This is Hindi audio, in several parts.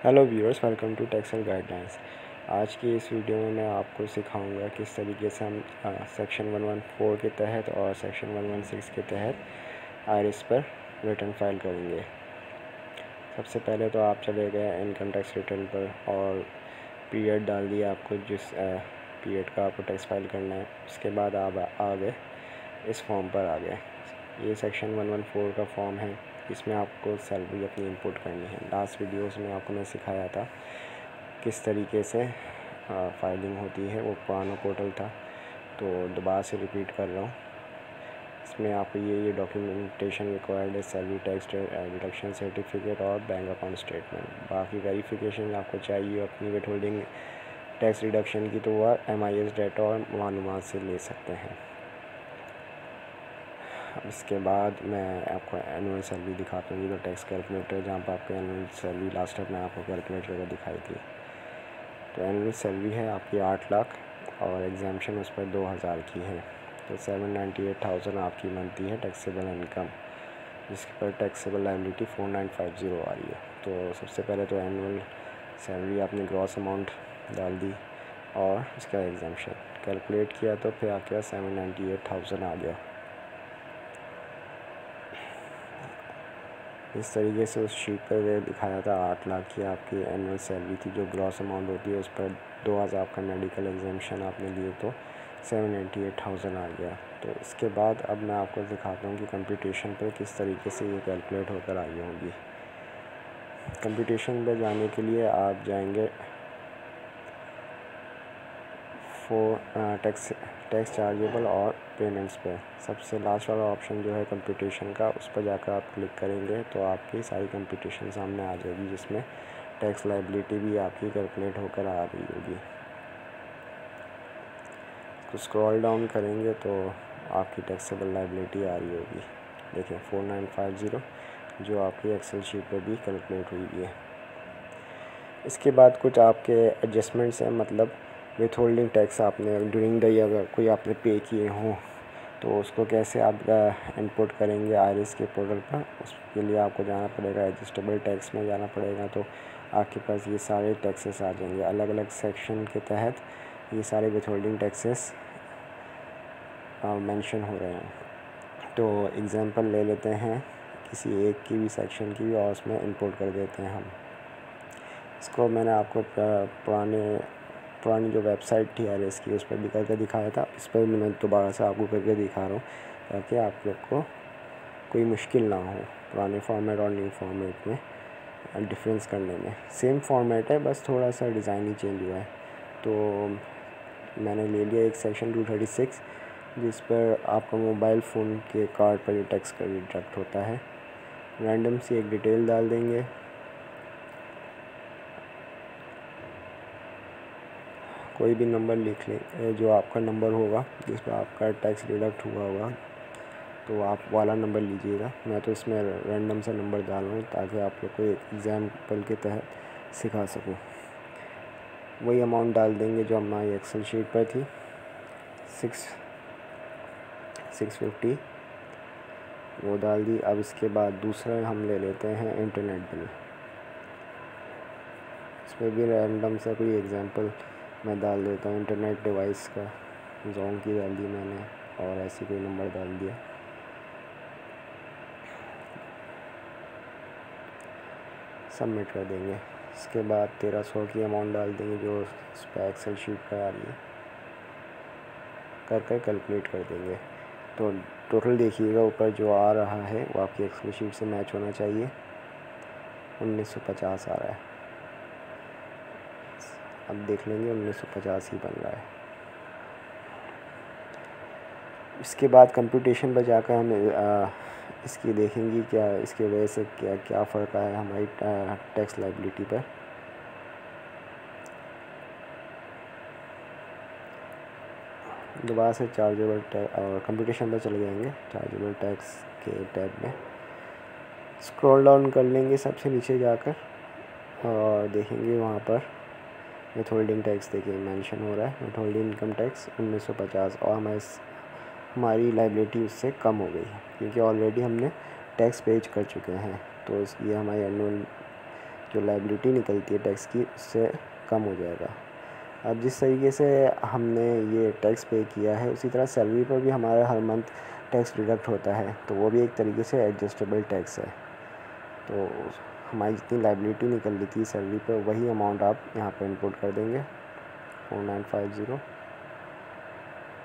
Hello viewers, welcome to Taxal guidelines. आज की इस वीडियो में मैं आपको सिखाऊंगा किस तरीके से हम सेक्शन 114 के तहत और सेक्शन 116 के तहत आईआरएस पर रिटर्न फाइल करेंगे। सबसे पहले तो आप चले गए इनकम टैक्स रिटर्न पर और पीरियड डाल दिया आपको, जिस पीरियड का आपको टैक्स फाइल करना है। उसके बाद आप आ गए इस फॉर्म पर आ गए। ये सेक्शन 114 का फॉर्म है। इसमें आपको सैलरी अपनी इंपोर्ट करनी है। लास्ट वीडियोस में आपको मैं सिखाया था किस तरीके से फाइलिंग होती है, वो पुराना पोर्टल था, तो दोबारा से रिपीट कर रहा हूँ। इसमें आपको ये डॉक्यूमेंटेशन रिक्वायर्ड है, सैलरी टैक्स डिडक्शन सर्टिफिकेट और बैंक अकाउंट स्टेटमेंट। बाकी वेरिफिकेशन आपको चाहिए अपनी विथ होल्डिंग टैक्स रिडक्शन की, तो वह MIS डाटा और मालूमात से ले सकते हैं। इसके बाद मैं आपको एनुअल सैलरी दिखाता हूँ। तो टैक्स कैलकुलेटर, जहाँ पर आपको एनुअल सैलरी लास्ट टाइम मैं आपको कैलकुलेट करके दिखाई थी। तो एनुअल सैलरी है आपकी 8 लाख और एग्जाम्पशन उस पर 2000 की है। तो 798,000 आपकी बनती है टैक्सेबल इनकम, जिसके पर टैक्सेबल लायबिलिटी 4950 आ रही है। तो सबसे पहले तो एनुअल सैलरी आपने ग्रॉस अमाउंट डाल दी और उसका एग्जाम्पशन कैलकुलेट किया, तो फिर आपके 798,000 आ गया। इस तरीके से उस शीट पर दिखाया था 8 लाख की आपकी एनुअल सैलरी थी, जो ग्रॉस अमाउंट होती है। उस पर 2000 का मेडिकल एग्जाम्पशन आपने दिए, तो 798,000 आ गया। तो इसके बाद अब मैं आपको दिखाता हूँ कि कंप्यूटेशन पे किस तरीके से ये कैलकुलेट होकर आई होगी। कंप्यूटेशन पे जाने के लिए आप जाएंगे टैक्स चार्जेबल और पेमेंट्स पे। सबसे लास्ट वाला ऑप्शन जो है कंप्यूटेशन का, उस पर जाकर आप क्लिक करेंगे तो आपकी सारी कंप्यूटेशन सामने आ जाएगी, जिसमें टैक्स लायबिलिटी भी आपकी कैलकुलेट होकर आ रही होगी। तो स्क्रॉल डाउन करेंगे तो आपकी टैक्सेबल लायबिलिटी आ रही होगी। देखिए 4950, जो आपकी एक्सेल शीट पर भी कैलकुलेट हुई है। इसके बाद कुछ आपके एडजस्टमेंट्स हैं, मतलब विथ होल्डिंग टैक्स आपने ड्यूरिंग द ईयर अगर कोई आपने पे किए हों, तो उसको कैसे आप इंपोर्ट करेंगे आईआरएस के पोर्टल पर। उसके लिए आपको जाना पड़ेगा एडजस्टेबल टैक्स में जाना पड़ेगा। तो आपके पास ये सारे टैक्सेस आ जाएंगे अलग अलग सेक्शन के तहत। ये सारे विथ होल्डिंग टैक्सेस मेंशन हो रहे हैं। तो एग्जांपल ले लेते हैं किसी एक की भी सेक्शन की भी, और उसमें इंपोर्ट कर देते हैं हम। इसको मैंने आपको पुरानी जो वेबसाइट थी आईआरएस की, उस पर भी करके दिखाया था। इस पर मैं दोबारा से आपको करके दिखा रहा हूँ, ताकि आप लोग को कोई मुश्किल ना हो पुराने फॉर्मेट और न्यू फॉर्मेट में डिफरेंस करने में। सेम फॉर्मेट है, बस थोड़ा सा डिज़ाइन ही चेंज हुआ है। तो मैंने ले लिया एक सेक्शन 236, जिस पर आपका मोबाइल फ़ोन के कार्ड पर ये टैक्स का डिडक्ट होता है। रैंडम सी एक डिटेल डाल देंगे। कोई भी नंबर लिख लें, जो आपका नंबर होगा जिस पर आपका टैक्स डिडक्ट हुआ होगा, तो आप वाला नंबर लीजिएगा। मैं तो इसमें रैंडम सा नंबर डाल रहा हूँ, ताकि आप लोग को एक एग्जाम्पल के तहत सिखा सकूँ। वही अमाउंट डाल देंगे जो हमारी एक्सेल शीट पर थी, 650, वो डाल दी। अब इसके बाद दूसरा हम ले लेते हैं इंटरनेट बिल। इसमें भी रैंडम सा कोई एग्जांपल मैं डाल देता हूँ। इंटरनेट डिवाइस का जोन की डाल दी मैंने, और ऐसे कोई नंबर डाल दिया। सबमिट कर देंगे। इसके बाद 1300 की अमाउंट डाल देंगे, जो इस पर एक्सेल शीट पर आ रही है, कर कैलकुलेट कर देंगे। तो टोटल देखिएगा ऊपर जो आ रहा है वो आपकी एक्सेल शीट से मैच होना चाहिए। 1950 आ रहा है। अब देख लेंगे 1950 ही बन रहा है। इसके बाद कंप्यूटेशन पर जाकर हम इसकी देखेंगे क्या इसकी वजह से क्या फ़र्क आया हमारी टैक्स लायबिलिटी पर। दोबारा से चार्जेबल टैक्स और कंप्यूटेशन पर चले जाएंगे, चार्जेबल टैक्स के टैब में स्क्रॉल डाउन कर लेंगे सबसे नीचे जाकर, और देखेंगे वहाँ पर विथ होल्डिंग टैक्स देखिए मेंशन हो रहा है, विथ होल्डिंग इनकम टैक्स 1950, और हमारी लायबिलिटी उससे कम हो गई है, क्योंकि ऑलरेडी हमने टैक्स पेज कर चुके हैं। तो ये हमारी एनुअल जो लायबिलिटी निकलती है टैक्स की उससे कम हो जाएगा। अब जिस तरीके से हमने ये टैक्स पे किया है उसी तरह सैलरी पर भी हमारा हर मंथ टैक्स डिडक्ट होता है, तो वो भी एक तरीके से एडजस्टेबल टैक्स है। तो हमारी जितनी लायबिलिटी निकल रही थी सैलरी पर वही अमाउंट आप यहाँ पर इंपोर्ट कर देंगे 4950,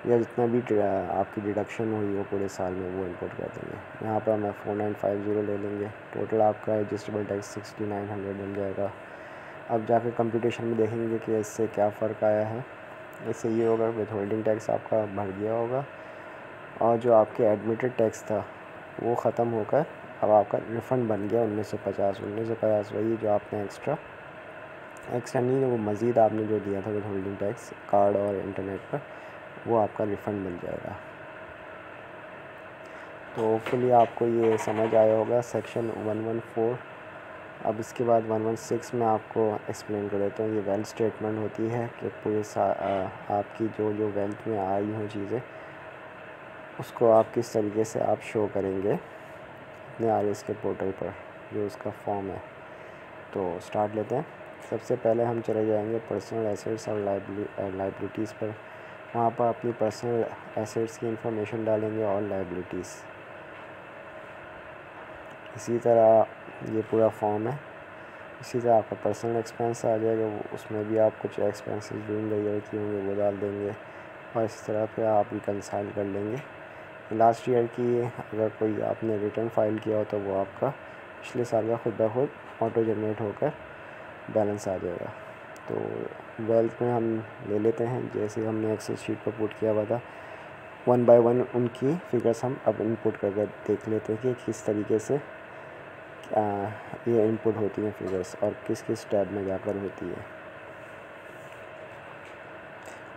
या जितना भी आपकी डिडक्शन हुई हो पूरे साल में वो इंपोर्ट कर देंगे। यहाँ पर हमें 4950 ले लेंगे। टोटल आपका एडजस्टेबल टैक्स 6900 बन जाएगा। अब जाकर कंप्यूटेशन में देखेंगे कि इससे क्या फ़र्क आया है। इससे ये होगा विथ होल्डिंग टैक्स आपका बढ़ गया होगा और जो आपके एडमिटेड टैक्स था वो ख़त्म होकर अब आपका रिफ़ंड बन गया 1950 वही जो आपने एक्स्ट्रा नहीं, वो मज़ीद आपने जो दिया था विथ होल्डिंग टैक्स कार्ड और इंटरनेट पर, वो आपका रिफ़ंड मिल जाएगा। तो होपफुली आपको ये समझ आया होगा सेक्शन 114। अब इसके बाद 116 में आपको एक्सप्लेन कर देता हूँ। ये वेल्थ स्टेटमेंट होती है कि पूरे आपकी जो वेल्थ में आई हुई चीज़ें उसको आप किस तरीके से आप शो करेंगे अपने आरएस के पोर्टल पर, जो उसका फॉर्म है। तो स्टार्ट लेते हैं। सबसे पहले हम चले जाएंगे पर्सनल एसेट्स और लाइबिलिटीज़ पर। वहाँ पर अपनी पर्सनल एसेट्स की इंफॉर्मेशन डालेंगे और लाइबिलिटीज़। इसी तरह ये पूरा फॉर्म है। इसी तरह आपका पर्सनल एक्सपेंस आ जाएगा, उसमें भी आप कुछ एक्सपेंसेस ड्यूरिंग द ईयर की होंगे वो डाल देंगे और इस तरह फिर आप रिकंसाइल कर लेंगे। लास्ट ईयर की अगर कोई आपने रिटर्न फाइल किया हो तो वो आपका पिछले साल का खुद ब खुद ऑटो जनरेट होकर बैलेंस आ जाएगा। तो वेल्थ में हम ले लेते हैं जैसे हमने एक्सेल शीट पर पुट किया हुआ था, 1 बाय 1 उनकी फिगर्स हम अब इनपुट करके देख लेते हैं कि किस तरीके से ये इनपुट होती हैं फिगर्स और किस किस टैब में जाकर होती है।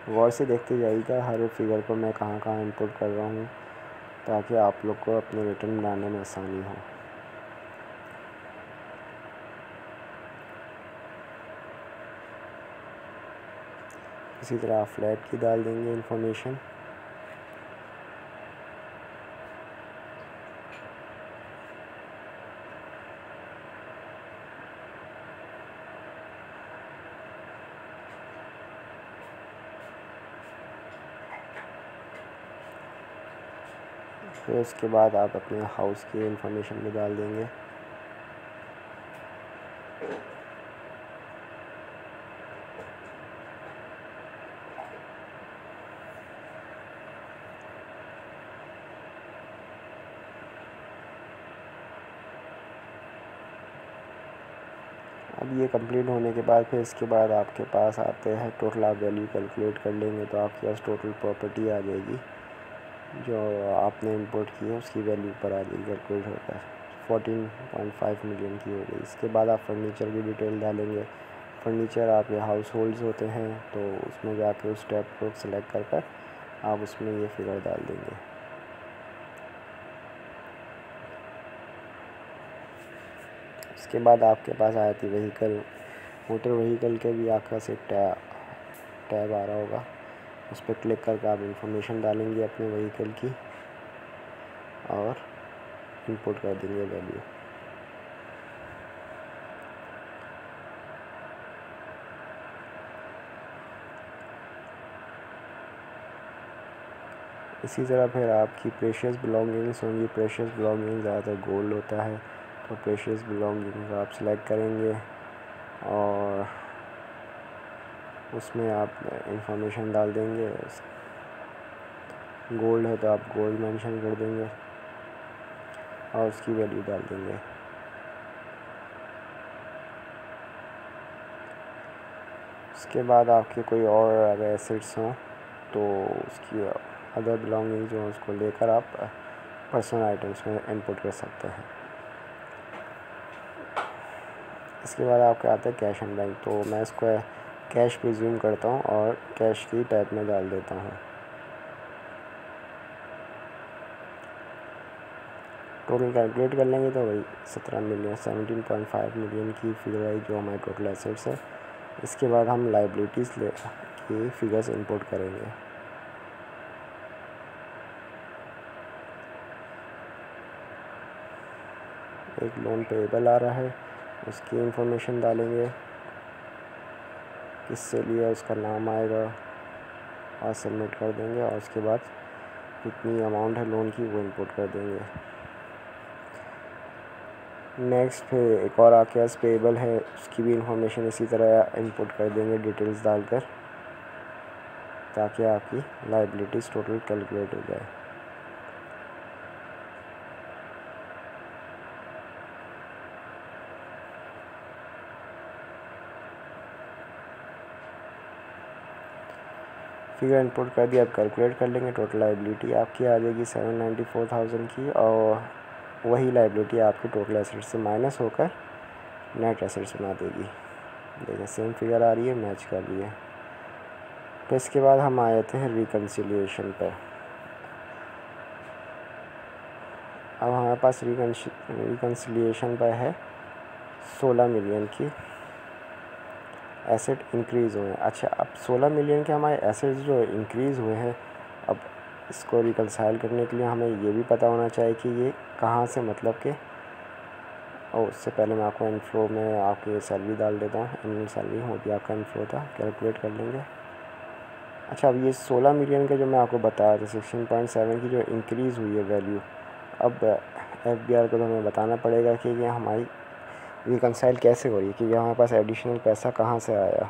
गौर से देखते जाइएगा हर फिगर को मैं कहाँ कहाँ इनपुट कर रहा हूँ ताकि आप लोग को अपने रिटर्न बनाने में आसानी हो। इसी तरह आप फ्लैट की डाल देंगे इंफॉर्मेशन। फिर उसके बाद आप अपने हाउस की इंफॉर्मेशन भी डाल देंगे। अब ये कंप्लीट होने के बाद फिर इसके बाद आपके पास आते हैं टोटल। आप वैल्यू कैलकुलेट कर लेंगे तो आपके पास टोटल प्रॉपर्टी आ जाएगी जो आपने इंपोर्ट की है उसकी वैल्यू पर आ जाएगी कैलकुलेट होकर 14.5 मिलियन की हो गई। इसके बाद आप फर्नीचर की डिटेल डालेंगे। फर्नीचर आपके हाउस होल्ड्स होते हैं तो उसमें जाके उस टैब को सिलेक्ट कर आप उसमें ये फिगर डाल देंगे। उसके बाद आपके पास आया थी व्हीकल, मोटर व्हीकल के भी आपका से टैब आ रहा होगा, उस पर क्लिक करके आप इंफॉर्मेशन डालेंगे अपने व्हीकल की और इंपोर्ट कर देंगे वैल्यू। इसी तरह फिर आपकी प्रेशियस बिलोंगिंग्स होंगी। प्रेशियस बिलोंगिंग्स ज़्यादातर गोल्ड होता है तो प्रेशियस बिलोंगिंग्स आप सेलेक्ट करेंगे और उसमें आप इंफॉर्मेशन डाल देंगे। गोल्ड है तो आप गोल्ड मेंशन कर देंगे और उसकी वैल्यू डाल देंगे। उसके बाद आपके कोई और अगर एसेट्स हों तो उसकी अदर बिलोंगिंग जो उसको लेकर आप पर्सनल आइटम्स में इनपुट कर सकते हैं। इसके बाद आपके आता है कैश एंड बैंक, तो मैं इसको कैश प्रिज्यूम करता हूँ और कैश की टैब में डाल देता हूँ। टोटल कैलकुलेट कर लेंगे तो वही 17.5 मिलियन की फिगर आई जो हमारे टोटल एसेट्स है। इसके बाद हम लाइबिलिटीज़ की फिगर्स इंपोर्ट करेंगे। एक लोन पेएबल आ रहा है उसकी इंफॉर्मेशन डालेंगे, किससे लिया उसका नाम आएगा और सबमिट कर देंगे। और उसके बाद कितनी अमाउंट है लोन की वो इंपुट कर देंगे। नेक्स्ट फिर एक और आपके पास पेबल है, उसकी भी इंफॉर्मेशन इसी तरह इंपुट कर देंगे डिटेल्स डालकर, ताकि आपकी लायबिलिटीज़ टोटल कैलकुलेट हो जाए। फिगर इनपुट कर दिया, अब कैलकुलेट कर लेंगे। टोटल लायबिलिटी आपकी आ जाएगी 794,000 की, और वही लायबिलिटी आपके टोटल एसेट से माइनस होकर नेट एसेट्स बना देगी। देखिए सेम फिगर आ रही है, मैच कर रही है। तो इसके बाद हम आ जाते हैं रिकन्सिलिएशन पर। अब हमारे पास रिकन्सिलिएशन पर है 16 मिलियन की एसेट इंक्रीज़ हुए हैं। अच्छा, अब 16 मिलियन के हमारे एसेट्स जो इंक्रीज़ हुए हैं, अब इसको रिकन्साइल करने के लिए हमें ये भी पता होना चाहिए कि ये कहाँ से, मतलब कि, और उससे पहले मैं आपको इनफ्लो में आपकी सैलरी डाल देता हूँ। एनुअल सैलरी वो भी आपका इनफ्लो था, कैलकुलेट कर लेंगे। अच्छा, अब ये 16 मिलियन का जो मैं आपको बताया था 16.7 की जो इंक्रीज़ हुई है वैल्यू, अब FBR को तो हमें बताना पड़ेगा कि ये हमारी रिकन्साइल कैसे हो रही है, कि हमारे पास एडिशनल पैसा कहाँ से आया।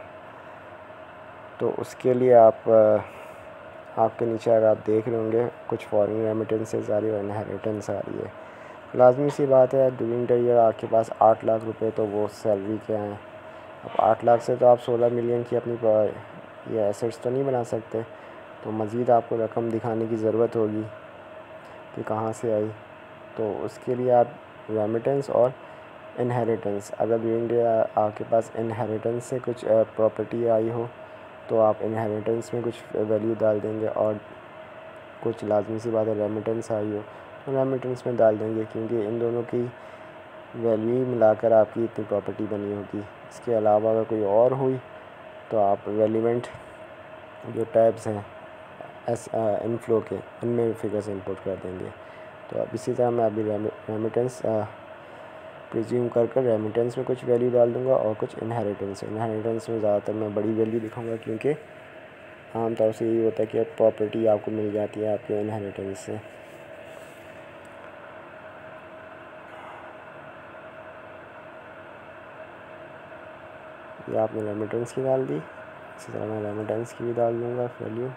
तो उसके लिए आपके नीचे अगर आप देख रहे होंगे कुछ फॉरेन रेमिटेंसेस आ रही है और इनहेरिटेंस आ रही है। लाजमी सी बात है, ड्यूरिंग द ईयर आपके पास 8 लाख रुपए तो वो सैलरी के हैं। अब 8 लाख से तो आप 16 मिलियन की अपनी ये एसेट्स तो नहीं बना सकते, तो मज़ीद आपको रकम दिखाने की ज़रूरत होगी कि कहाँ से आई। तो उसके लिए आप रेमिटेंस और इनहेरिटेंस, अगर ड्यूरिंग द आपके पास इनहेरिटेंस से कुछ प्रॉपर्टी आई हो तो आप इनहेरिटेंस में कुछ वैल्यू डाल देंगे, और कुछ लाजमी सी बात है रेमिटेंस आई हो तो रेमिटेंस में डाल देंगे, क्योंकि इन दोनों की वैल्यू ही मिलाकर आपकी इतनी प्रॉपर्टी बनी होगी। इसके अलावा अगर कोई और हुई तो आप रेलिवेंट जो टैब्स हैं इनफ्लो के, इनमें फिगर्स इंपोर्ट कर देंगे। तो अब इसी तरह मैं अभी रेमिटेंस प्रिज्यूम कर रेमिटेंस में कुछ वैल्यू डाल दूंगा और कुछ इनहेरिटेंस में ज़्यादातर मैं बड़ी वैल्यू दिखाऊंगा, क्योंकि आमतौर से यही होता है कि प्रॉपर्टी आपको मिल जाती है आपके इनहेरिटेंस से। ये आपने रेमिटेंस की डाल दी, इसी तरह मैं रेमिटेंस की भी डाल दूँगा वैल्यू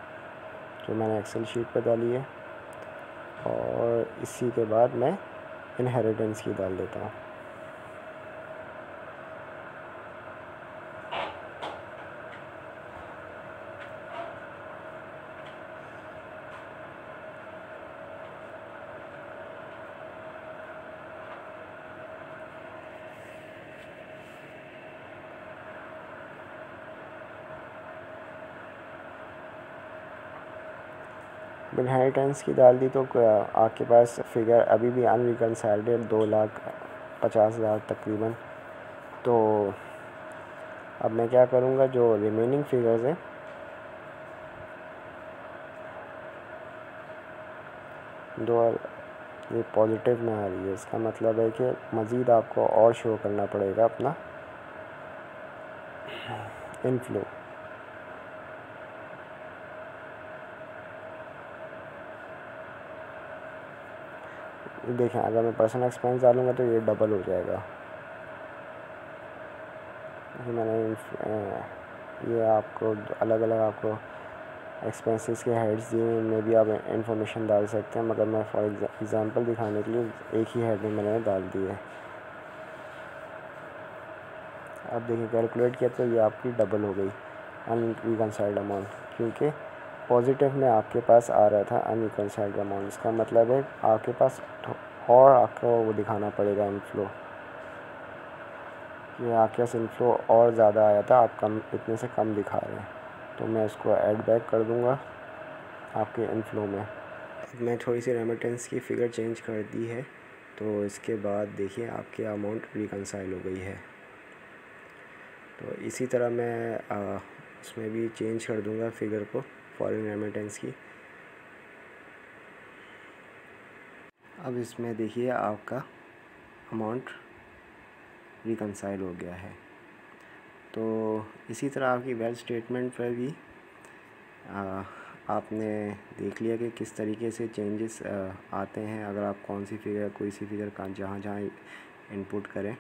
जो मैंने एक्सेल शीट पर डाली है, और इसी के बाद मैं इनहेरिटेंस की डाल देता हूँ। इनहेरिटेंस की डाल दी तो आपके पास फिगर अभी भी अनरिकन्साइल्ड 2,50,000 तकरीबन। तो अब मैं क्या करूँगा, जो रिमेनिंग फिगर्स है दो, ये पॉजिटिव में आ रही है, इसका मतलब है कि मज़ीद आपको और शो करना पड़ेगा अपना इनफ्लो। देखें, अगर मैं पर्सनल एक्सपेंस डालूँगा तो ये डबल हो जाएगा। मैंने ये आपको अलग अलग आपको एक्सपेंसेस के हेड्स दिए हैं, इनमें भी आप इंफॉर्मेशन डाल सकते हैं, मगर मैं फॉर एग्ज़ाम्पल दिखाने के लिए एक ही हेड में मैंने डाल दी है। अब देखिए कैलकुलेट किया तो ये आपकी डबल हो गई अनरिकन्साइल्ड अमाउंट, क्योंकि पॉजिटिव में आपके पास आ रहा था अनरिकन्साइल्ड अमाउंट। इसका मतलब है आपके पास और आपको वो दिखाना पड़ेगा इनफ्लो, ये आपके पास इनफ्लो और ज़्यादा आया था, आप कम इतने से कम दिखा रहे हैं। तो मैं इसको ऐड बैक कर दूंगा आपके इनफ्लो में। मैं थोड़ी सी रेमिटेंस की फ़िगर चेंज कर दी है, तो इसके बाद देखिए आपकी अमाउंट रिकन्साइल हो गई है। तो इसी तरह मैं इसमें भी चेंज कर दूंगा फ़िगर को, फॉरेन रेमिटेंस की। अब इसमें देखिए आपका अमाउंट रिकंसाइल हो गया है। तो इसी तरह आपकी वेल्थ स्टेटमेंट पर भी आपने देख लिया कि किस तरीके से चेंजेस आते हैं अगर आप कोई सी फिगर का जहाँ इनपुट करें।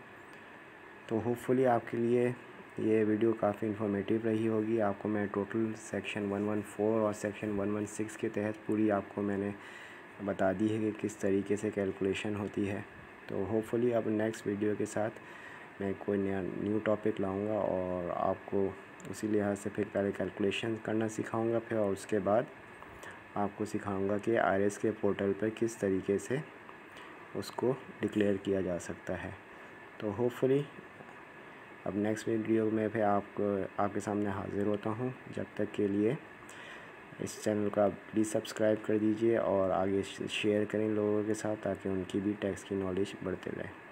तो होपफुली आपके लिए ये वीडियो काफ़ी इन्फॉर्मेटिव रही होगी। आपको मैं टोटल सेक्शन 114 और सेक्शन 116 के तहत पूरी आपको मैंने बता दी है कि किस तरीके से कैलकुलेशन होती है। तो होपफुली अब नेक्स्ट वीडियो के साथ मैं कोई न्यू टॉपिक लाऊंगा और आपको उसी लिहाज से फिर पहले कैलकुलेशन करना सिखाऊंगा, फिर और उसके बाद आपको सिखाऊंगा कि IRS के पोर्टल पर किस तरीके से उसको डिक्लेयर किया जा सकता है। तो होपफुली अब नेक्स्ट वीडियो में फिर आपके सामने हाज़िर होता हूँ। जब तक के लिए इस चैनल को आप प्लीज़ सब्सक्राइब कर दीजिए और आगे शेयर करें लोगों के साथ ताकि उनकी भी टैक्स की नॉलेज बढ़ते रहे।